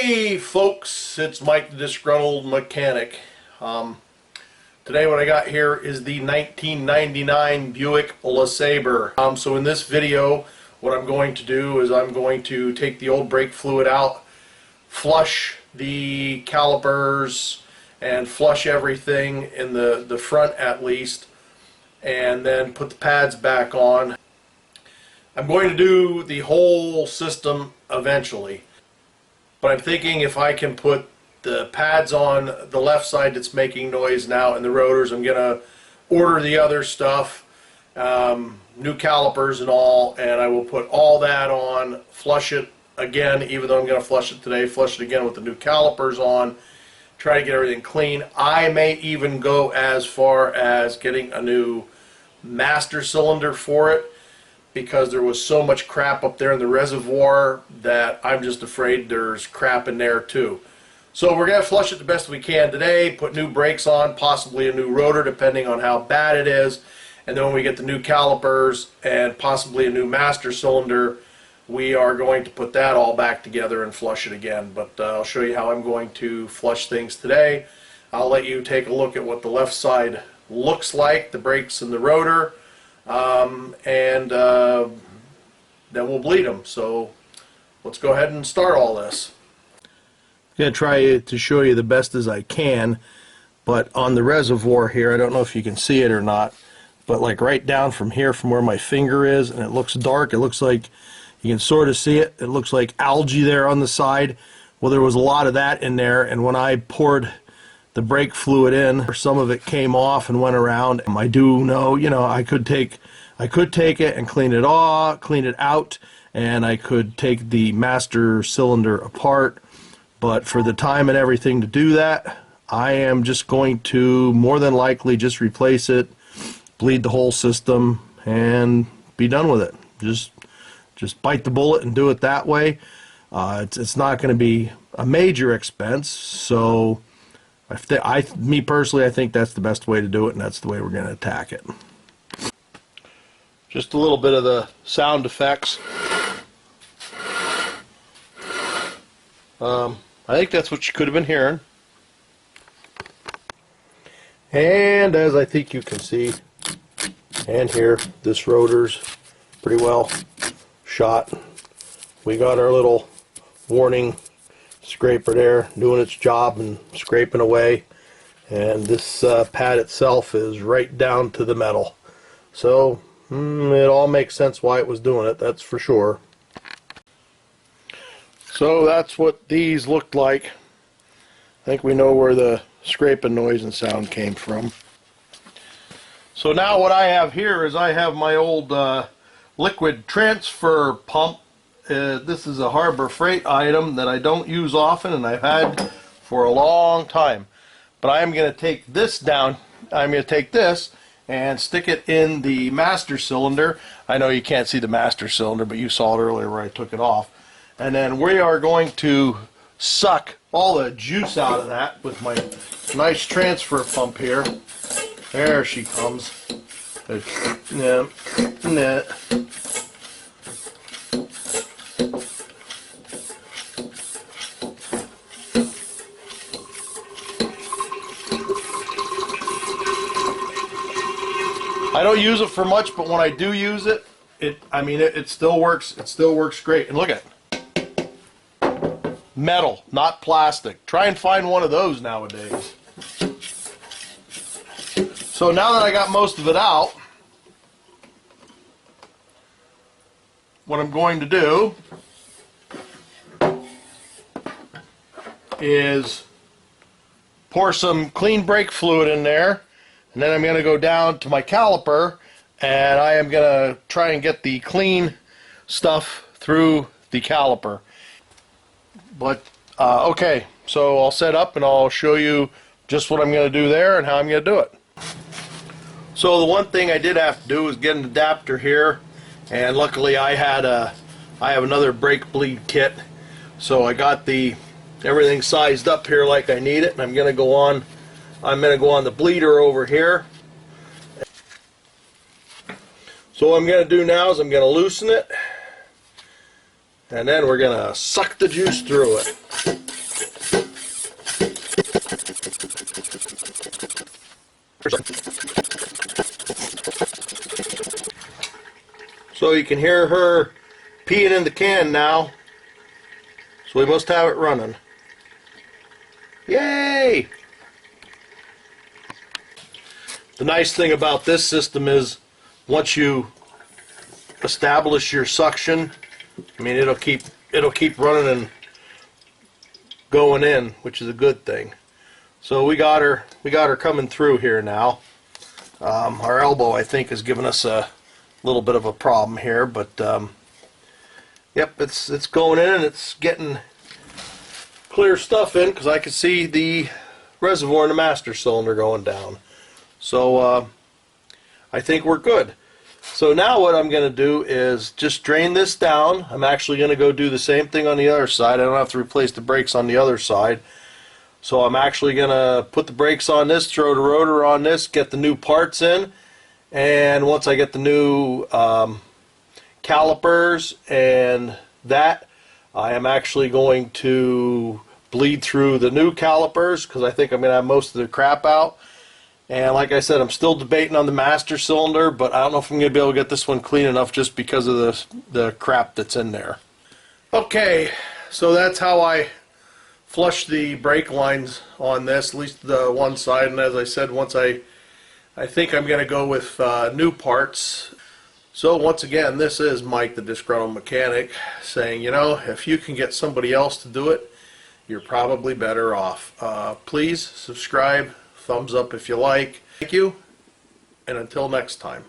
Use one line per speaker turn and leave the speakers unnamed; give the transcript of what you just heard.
Hey folks, it's Mike the Disgruntled Mechanic. Today what I got here is the 1999 Buick LeSabre. So in this video what I'm going to do is I'm going to take the old brake fluid out, flush the calipers and flush everything in the front at least, and then put the pads back on. I'm going to do the whole system eventually. But I'm thinking if I can put the pads on the left side that's making noise now and the rotors, I'm going to order the other stuff, new calipers and all, and I will put all that on, flush it again, even though I'm going to flush it today, flush it again with the new calipers on, try to get everything clean. I may even go as far as getting a new master cylinder for it, because there was so much crap up there in the reservoir that I'm just afraid there's crap in there too. So we're going to flush it the best we can today, put new brakes on, possibly a new rotor depending on how bad it is, and then when we get the new calipers and possibly a new master cylinder, we are going to put that all back together and flush it again. But I'll show you how I'm going to flush things today. I'll let you take a look at what the left side looks like, the brakes and the rotor. Then we'll bleed them. So let's go ahead and start all this. I'm going to try to show you the best as I can, but on the reservoir here, I don't know if you can see it or not, but like right down from here, from where my finger is, and it looks dark, it looks like you can sort of see it. It looks like algae there on the side. Well, there was a lot of that in there, and when I poured the brake fluid in, some of it came off and went around. I do know, I could take it and clean it off, clean it out, and I could take the master cylinder apart. But for the time and everything to do that, I am just going to more than likely just replace it, bleed the whole system, and be done with it. Just bite the bullet and do it that way. It's not going to be a major expense, so me personally, I think that's the best way to do it, and that's the way we're going to attack it. Just a little bit of the sound effects. I think that's what you could have been hearing. And as I think you can see and hear, this rotor's pretty well shot. We got our little warning scraper there doing its job and scraping away, and this pad itself is right down to the metal. So it all makes sense why it was doing it, that's for sure. So that's what these looked like. I think we know where the scraping noise and sound came from. So now what I have here is I have my old liquid transfer pump. This is a Harbor Freight item that I don't use often, and I've had for a long time. But I am going to take this down. I'm going to take this and stick it in the master cylinder. I know you can't see the master cylinder, but you saw it earlier where I took it off. And then we are going to suck all the juice out of that with my nice transfer pump here. There she comes. Yeah. I don't use it for much, but when I do use it, it still works. It still works great. And look at it. Metal, not plastic. Try and find one of those nowadays. So now that I got most of it out, what I'm going to do is pour some clean brake fluid in there, and then I'm going to go down to my caliper, and I am going to try and get the clean stuff through the caliper. But okay, so I'll set up and I'll show you just what I'm going to do there and how I'm going to do it. So the one thing I did have to do was get an adapter here, and luckily I have another brake bleed kit, so I got everything sized up here like I need it, and I'm going to go on the bleeder over here. So what I'm going to do now is I'm going to loosen it, and then we're going to suck the juice through it. So you can hear her peeing in the can now. So we must have it running. Yay! The nice thing about this system is once you establish your suction, I mean it'll keep running and going in, which is a good thing. So we got her coming through here now. Our elbow, I think, is giving us a little bit of a problem here, but yep, it's going in and it's getting clear stuff in because I can see the reservoir in the master cylinder going down. So I think we're good. So now what I'm going to do is just drain this down. I'm actually going to go do the same thing on the other side. I don't have to replace the brakes on the other side. So I'm actually going to put the brakes on this, throw the rotor on this, get the new parts in, and once I get the new calipers and that, I am actually going to bleed through the new calipers because I think I'm going to have most of the crap out. And like I said, I'm still debating on the master cylinder, but I don't know if I'm going to be able to get this one clean enough just because of the crap that's in there. Okay, so that's how I flush the brake lines on this, at least the one side. And as I said, once I think I'm going to go with new parts. So once again, this is Mike, the disgruntled mechanic, saying, you know, if you can get somebody else to do it, you're probably better off. Please subscribe, thumbs up if you like. Thank you, and until next time.